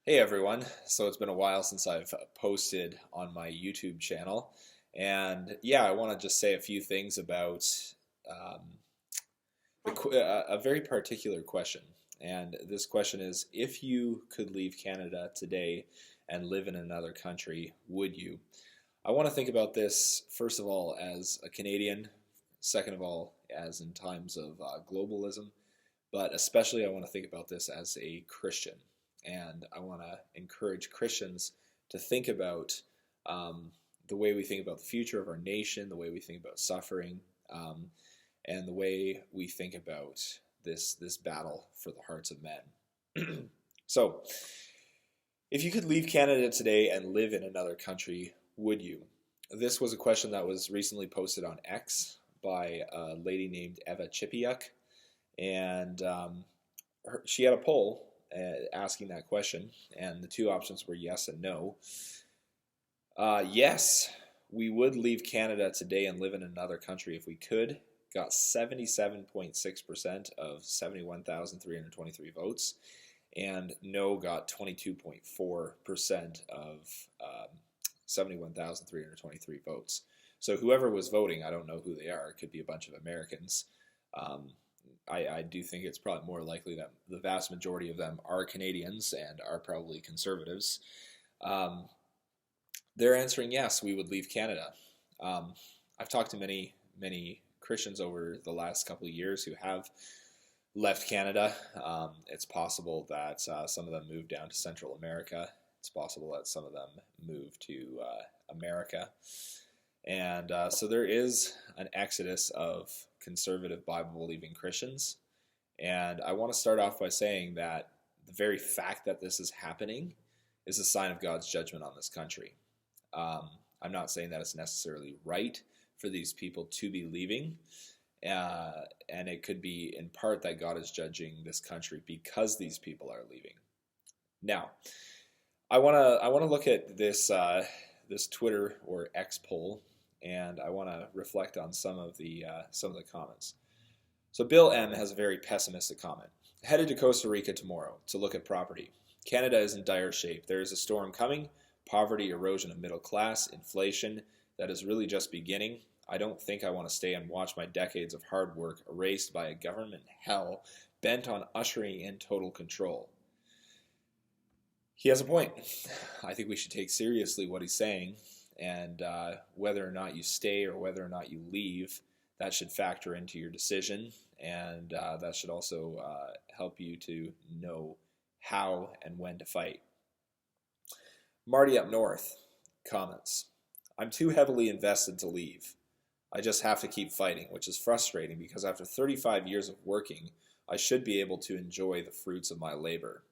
Hey everyone. So it's been a while since I've posted on my YouTube channel. And yeah, I want to just say a few things about um, a very particular question. And this question is, if you could leave Canada today and live in another country, would you? I want to think about this, first of all, as a Canadian, second of all, as in times of globalism, but especially I want to think about this as a Christian. And I want to encourage Christians to think about um, the way we think about the future of our nation, the way we think about suffering, um, and the way we think about this battle for the hearts of men. So, if you could leave Canada today and live in another country, would you? This was a question that was recently posted on X by a lady named Eva Chipiuk, and she had a poll asking that question, and the two options were yes and no. Yes, we would leave Canada today and live in another country if we could. Got 77.6% of 71,323 votes, and no got 22.4% of 71,323 votes. So whoever was voting, I don't know who they are. It could be a bunch of Americans. Um, I do think it's probably more likely that the vast majority of them are Canadians and are probably conservatives. Um, they're answering yes, we would leave Canada. Um, I've talked to many Christians over the last couple of years who have left Canada. It's possible that some of them moved down to Central America. It's possible that some of them moved to America. And so there is an exodus of conservative Bible believing Christians. And I want to start off by saying that the very fact that this is happening is a sign of God's judgment on this country. I'm not saying that it's necessarily right for these people to be leaving. And it could be in part that God is judging this country because these people are leaving. Now, I want to look at this Twitter or X poll, and I want to reflect on some of the comments. So Bill M has a very pessimistic comment. Headed to Costa Rica tomorrow to look at property. Canada is in dire shape. There is a storm coming. Poverty, erosion of middle class, inflation that is really just beginning. I don't think I want to stay and watch my decades of hard work erased by a government hell bent on ushering in total control. He has a point. I think we should take seriously what he's saying, and whether or not you stay or whether or not you leave, that should factor into your decision, and that should also help you to know how and when to fight. Marty up north comments, I'm too heavily invested to leave. I just have to keep fighting, which is frustrating because after 35 years of working, I should be able to enjoy the fruits of my labor.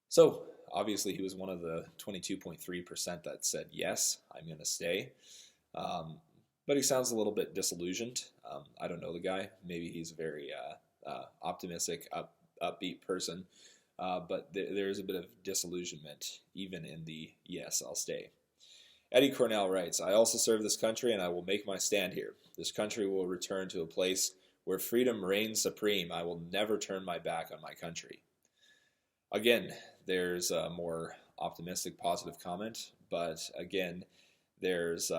So, obviously, he was one of the 22.3% that said, yes, I'm going to stay. But he sounds a little bit disillusioned. I don't know the guy. Maybe he's a very optimistic, upbeat person. But there's a bit of disillusionment, even in the yes, I'll stay. Eddie Cornell writes, I also serve this country and I will make my stand here. This country will return to a place where freedom reigns supreme. I will never turn my back on my country. Again, there's a more optimistic, positive comment, but again, there's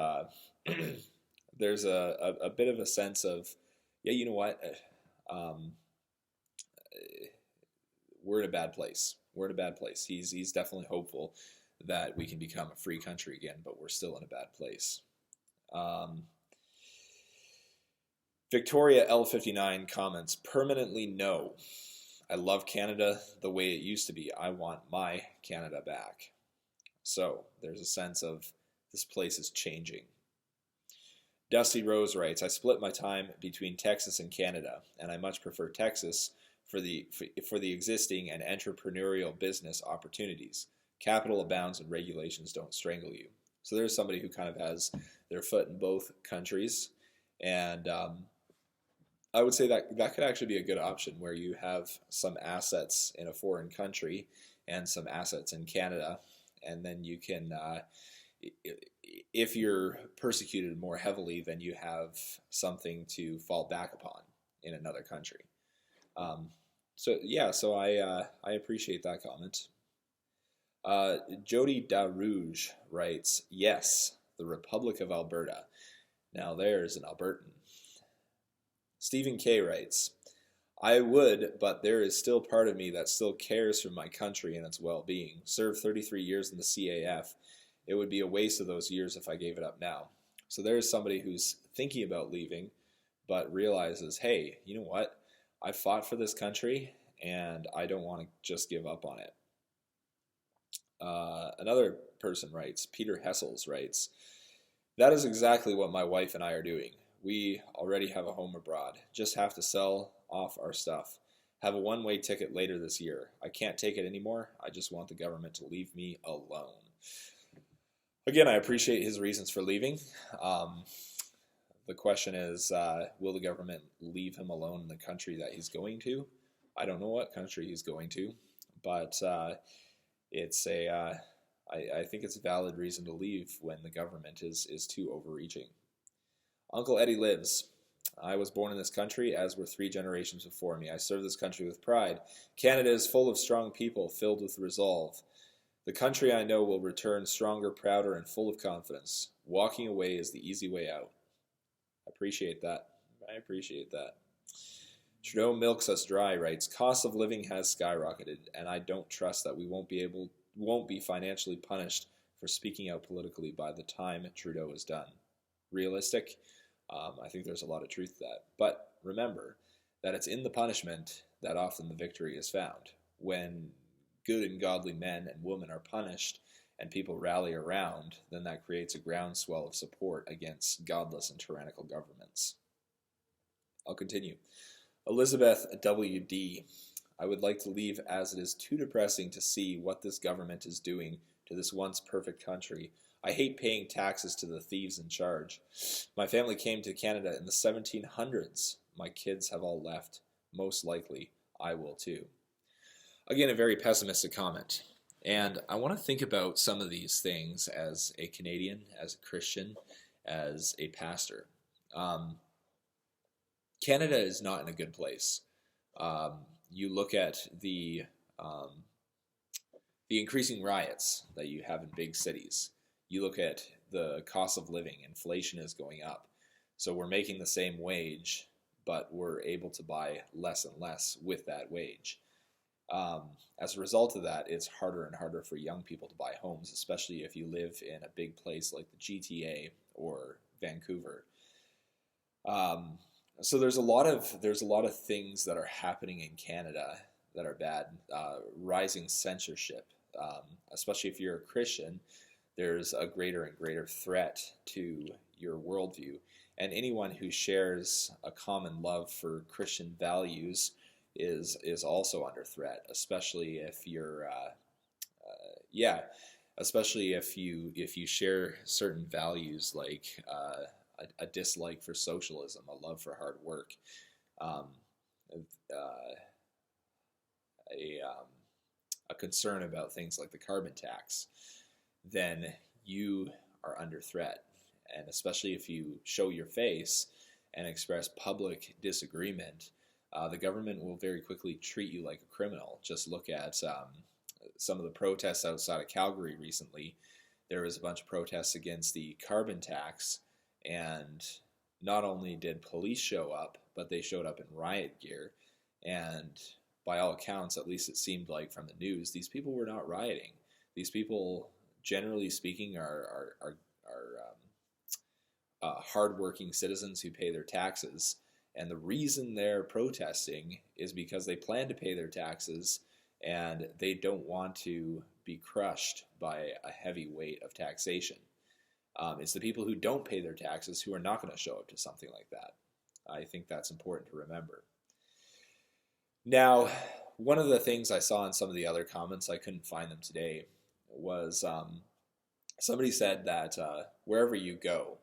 there's a bit of a sense of, yeah, you know what, we're in a bad place. We're in a bad place. He's definitely hopeful that we can become a free country again, but we're still in a bad place. Victoria L59 comments, permanently no. I love Canada the way it used to be. I want my Canada back. So there's a sense of this place is changing. Dusty Rose writes, I split my time between Texas and Canada, and I much prefer Texas for the existing and entrepreneurial business opportunities. Capital abounds and regulations don't strangle you. So there's somebody who kind of has their foot in both countries, and I would say that that could actually be a good option where you have some assets in a foreign country and some assets in Canada, and then you can, if you're persecuted more heavily, then you have something to fall back upon in another country. So yeah, so I appreciate that comment. Jody Darouge writes, "Yes, the Republic of Alberta. Now there's an Albertan." Stephen K writes, "I would, but there is still part of me that still cares for my country and its well-being. Served 33 years in the CAF. It would be a waste of those years if I gave it up now." So there is somebody who's thinking about leaving, but realizes, hey, you know what? I fought for this country, and I don't want to just give up on it. Another person writes, Peter Hessels writes, "That is exactly what my wife and I are doing. We already have a home abroad. Just have to sell off our stuff. Have a one-way ticket later this year. I can't take it anymore. I just want the government to leave me alone." Again, I appreciate his reasons for leaving. The question is, will the government leave him alone in the country that he's going to? I don't know what country he's going to, but it's a I think it's a valid reason to leave when the government is too overreaching. Uncle Eddie lives. "I was born in this country, as were 3 generations before me. I serve this country with pride. Canada is full of strong people, filled with resolve. The country I know will return stronger, prouder, and full of confidence. Walking away is the easy way out." I appreciate that. I appreciate that. Trudeau milks us dry writes, "Cost of living has skyrocketed, and I don't trust that we won't be financially punished for speaking out politically by the time Trudeau is done." Realistic? I think there's a lot of truth to that. But remember that it's in the punishment that often the victory is found. When good and godly men and women are punished and people rally around, then that creates a groundswell of support against godless and tyrannical governments. I'll continue. Elizabeth W.D. "I would like to leave as it is too depressing to see what this government is doing to this once perfect country. I hate paying taxes to the thieves in charge. My family came to Canada in the 1700s. My kids have all left. Most likely, I will too." Again, a very pessimistic comment. And I want to think about some of these things as a Canadian, as a Christian, as a pastor. Um, Canada is not in a good place. You look at um, the increasing riots that you have in big cities. You look at the cost of living, inflation is going up. So we're making the same wage, but we're able to buy less and less with that wage. As a result of that, it's harder and harder for young people to buy homes, especially if you live in a big place like the GTA or Vancouver. Um, so there's a lot of things that are happening in Canada that are bad. Rising censorship, especially if you're a Christian, there's a greater and greater threat to your worldview. And anyone who shares a common love for Christian values is also under threat, especially if you're yeah, especially if you share certain values like a dislike for socialism, a love for hard work, um, uh, a a concern about things like the carbon tax, then you are under threat. And especially if you show your face and express public disagreement, the government will very quickly treat you like a criminal. Just look at some of the protests outside of Calgary recently. There was a bunch of protests against the carbon tax, and not only did police show up, but they showed up in riot gear. And by all accounts, at least it seemed like from the news, these people were not rioting. These people, generally speaking, are hardworking citizens who pay their taxes. And the reason they're protesting is because they plan to pay their taxes and they don't want to be crushed by a heavy weight of taxation. It's the people who don't pay their taxes who are not going to show up to something like that. I think that's important to remember. Now, one of the things I saw in some of the other comments, I couldn't find them today, was somebody said that wherever you go,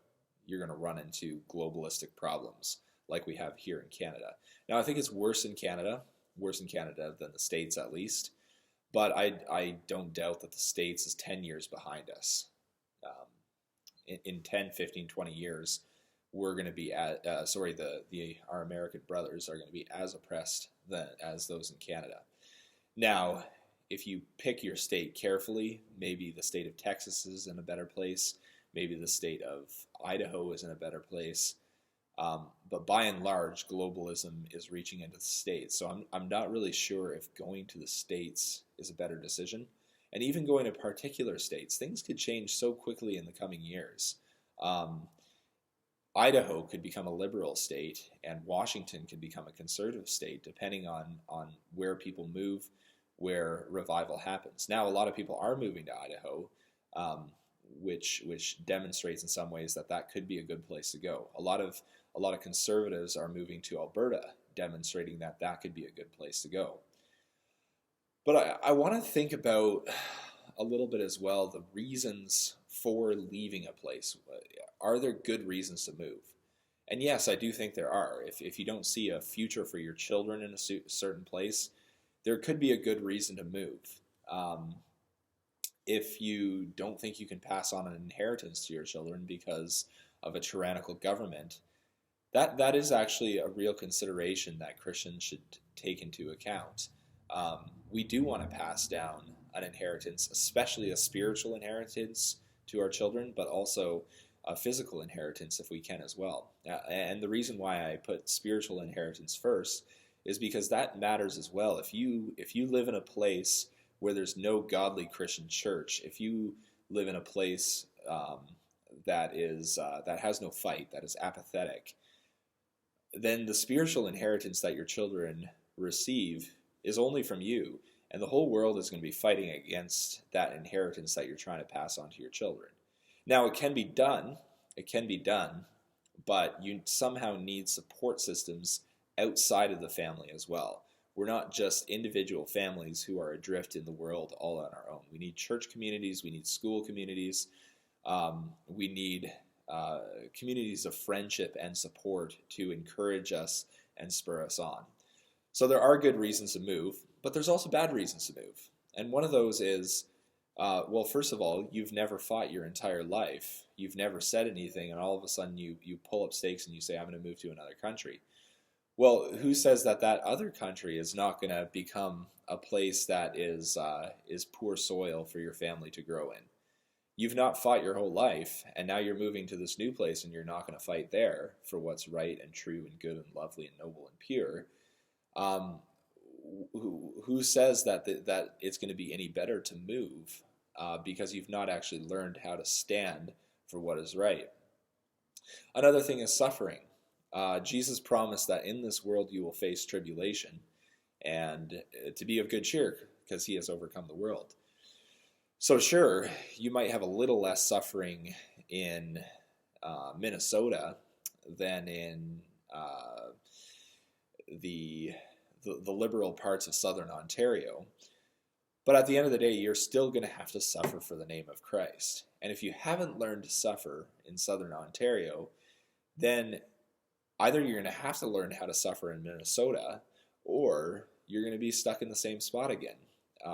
you're going to run into globalistic problems like we have here in Canada. Now, I think it's worse in Canada than the States at least, but I don't doubt that the States is 10 years behind us. In 10, 15, 20 years, we're going to be our American brothers are going to be as oppressed as those in Canada. Now, if you pick your state carefully, maybe the state of Texas is in a better place, maybe the state of Idaho is in a better place. But by and large, globalism is reaching into the states. So I'm not really sure if going to the states is a better decision. And even going to particular states, things could change so quickly in the coming years. Idaho could become a liberal state, and Washington could become a conservative state, depending on where people move, where revival happens. Now, a lot of people are moving to Idaho, which demonstrates in some ways that could be a good place to go. A lot of conservatives are moving to Alberta, demonstrating that could be a good place to go. But I want to think about a little bit as well the reasons for leaving a place. Are there good reasons to move? And yes, I do think there are. If you don't see a future for your children in a certain place, there could be a good reason to move. If you don't think you can pass on an inheritance to your children because of a tyrannical government, that is actually a real consideration that Christians should take into account. We do want to pass down an inheritance, especially a spiritual inheritance to our children, but also a physical inheritance if we can as well. And the reason why I put spiritual inheritance first is because that matters as well. If you live in a place where there's no godly Christian church, if you live in a place that has no fight, that is apathetic, then the spiritual inheritance that your children receive is only from you, and the whole world is going to be fighting against that inheritance that you're trying to pass on to your children. Now, it can be done, but you somehow need support systems outside of the family as well. We're not just individual families who are adrift in the world all on our own. We need church communities, we need school communities, we need communities of friendship and support to encourage us and spur us on. So there are good reasons to move, but there's also bad reasons to move. And one of those is, well, first of all, you've never fought your entire life. You've never said anything, and all of a sudden you pull up stakes and you say, I'm going to move to another country. Well, who says that other country is not going to become a place that is poor soil for your family to grow in? You've not fought your whole life, and now you're moving to this new place, and you're not going to fight there for what's right and true and good and lovely and noble and pure. Who says that it's going to be any better to move because you've not actually learned how to stand for what is right? Another thing is suffering. Jesus promised that in this world you will face tribulation, and to be of good cheer because he has overcome the world. So sure, you might have a little less suffering in Minnesota than in the liberal parts of southern Ontario. But at the end of the day, you're still going to have to suffer for the name of Christ. And if you haven't learned to suffer in southern Ontario, then either you're going to have to learn how to suffer in Minnesota, or you're going to be stuck in the same spot again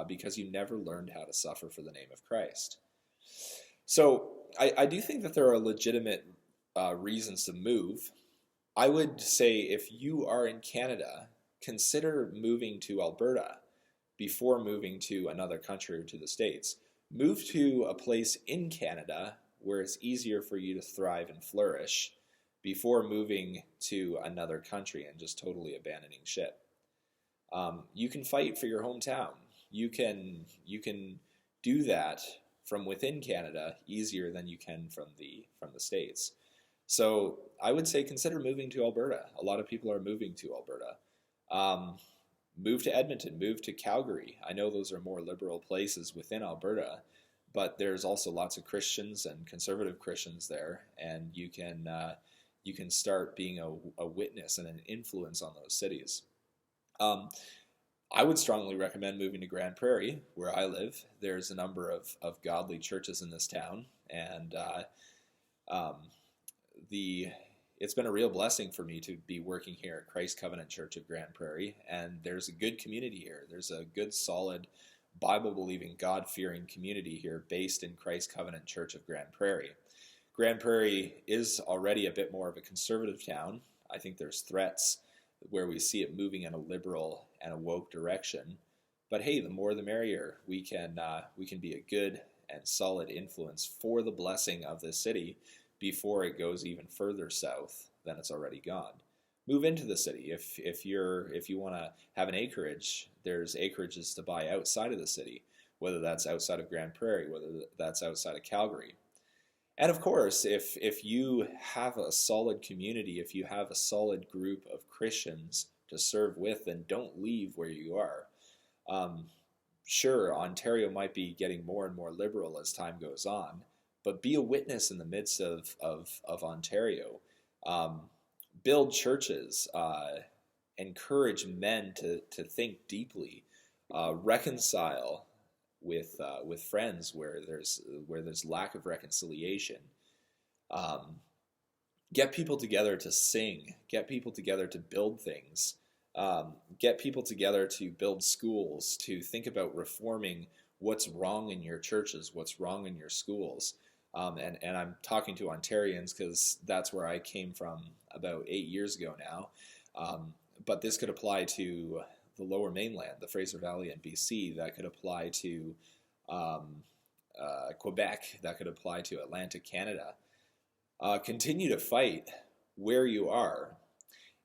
because you never learned how to suffer for the name of Christ. So I do think that there are legitimate reasons to move. I would say if you are in Canada, consider moving to Alberta before moving to another country or to the States. Move to a place in Canada where it's easier for you to thrive and flourish before moving to another country and just totally abandoning ship. You can fight for your hometown. You can do that from within Canada easier than you can from the States. So I would say consider moving to Alberta. A lot of people are moving to Alberta. Move to Edmonton, move to Calgary. I know those are more liberal places within Alberta, but there's also lots of Christians and conservative Christians there, and you can start being a witness and an influence on those cities. I would strongly recommend moving to Grande Prairie, where I live. There's a number of godly churches in this town, and it's been a real blessing for me to be working here at Christ Covenant Church of Grande Prairie, and there's a good community here. There's a good, solid, Bible-believing, God-fearing community here based in Christ Covenant Church of Grande Prairie. Grand Prairie is already a bit more of a conservative town. I think there's threats where we see it moving in a liberal and a woke direction. But hey, the more the merrier. We can be a good and solid influence for the blessing of the city before it goes even further south than it's already gone. Move into the city if you want to have an acreage. There's acreages to buy outside of the city, whether that's outside of Grand Prairie, whether that's outside of Calgary. And of course, if you have a solid community, if you have a solid group of Christians to serve with, then don't leave where you are. Um, sure, Ontario might be getting more and more liberal as time goes on, but be a witness in the midst of Ontario. Um, Build churches, encourage men to think deeply, reconcile with friends where there's lack of reconciliation. Um, get people together to sing. Get people together to build things. Get people together to build schools. To think about reforming what's wrong in your churches, what's wrong in your schools. And I'm talking to Ontarians because that's where I came from about 8 years ago now. But this could apply to the Lower Mainland, the Fraser Valley and BC. That could apply to Quebec. That could apply to Atlantic Canada. Continue to fight where you are.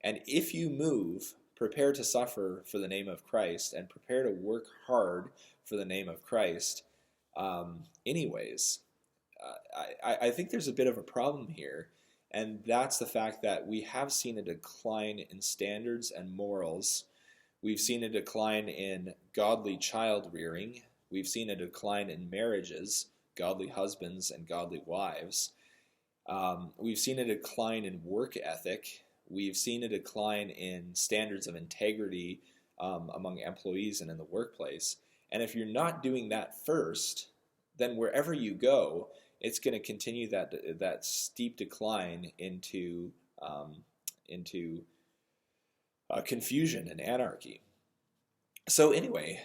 And if you move, prepare to suffer for the name of Christ and prepare to work hard for the name of Christ anyways. I think there's a bit of a problem here, and that's the fact that we have seen a decline in standards and morals. We've seen a decline in godly child rearing. We've seen a decline in marriages, godly husbands and godly wives. We've seen a decline in work ethic. We've seen a decline in standards of integrity among employees and in the workplace. And if you're not doing that first, then wherever you go, it's going to continue that steep decline into confusion and anarchy. So anyway,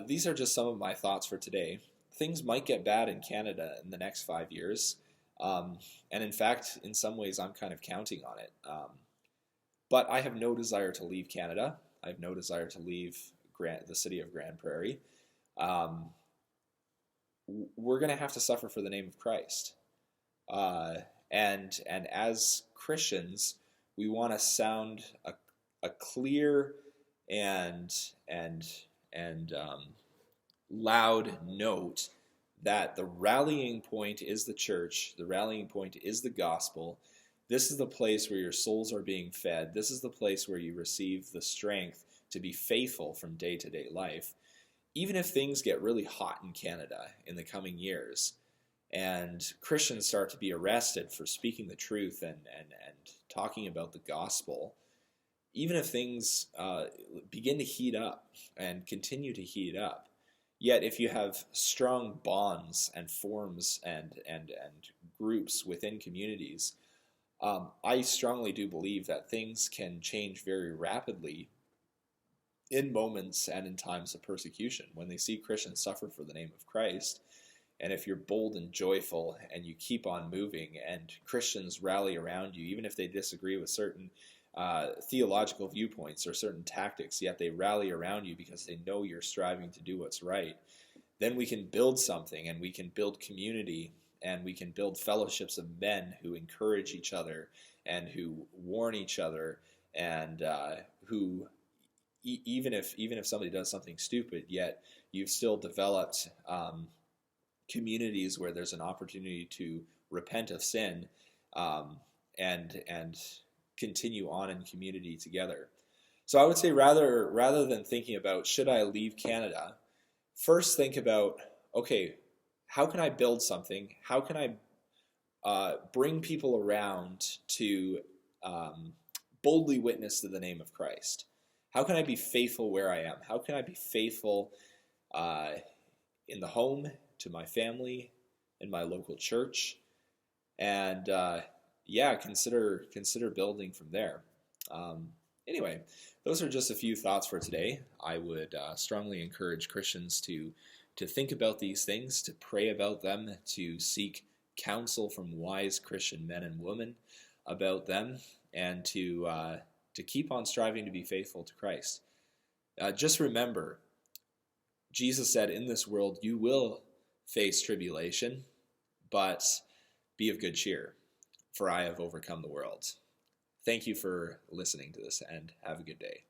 these are just some of my thoughts for today. Things might get bad in Canada in the next 5 years, and in fact, in some ways, I'm kind of counting on it. But I have no desire to leave Canada. I have no desire to leave the city of Grand Prairie. We're going to have to suffer for the name of Christ. And as Christians, we want to sound a clear and loud note that the rallying point is the church, the rallying point is the gospel. This is the place where your souls are being fed. This is the place where you receive the strength to be faithful from day-to-day life. Even if things get really hot in Canada in the coming years and Christians start to be arrested for speaking the truth and talking about the gospel, even if things begin to heat up and continue to heat up, yet if you have strong bonds and forms and groups within communities, I strongly do believe that things can change very rapidly in moments and in times of persecution. When they see Christians suffer for the name of Christ, and if you're bold and joyful and you keep on moving and Christians rally around you, even if they disagree with certain theological viewpoints or certain tactics, yet they rally around you because they know you're striving to do what's right, then we can build something, and we can build community, and we can build fellowships of men who encourage each other and who warn each other, and who even if somebody does something stupid, yet you've still developed communities where there's an opportunity to repent of sin and continue on in community together. So I would say rather than thinking about should I leave Canada, first think about, okay, how can I build something? How can I bring people around to boldly witness to the name of Christ? How can I be faithful where I am? How can I be faithful in the home, to my family, in my local church? And consider building from there. Anyway, those are just a few thoughts for today. I would strongly encourage Christians to think about these things, to pray about them, to seek counsel from wise Christian men and women about them, and to keep on striving to be faithful to Christ. Just remember, Jesus said, in this world you will face tribulation, but be of good cheer, for I have overcome the world. Thank you for listening to this, and have a good day.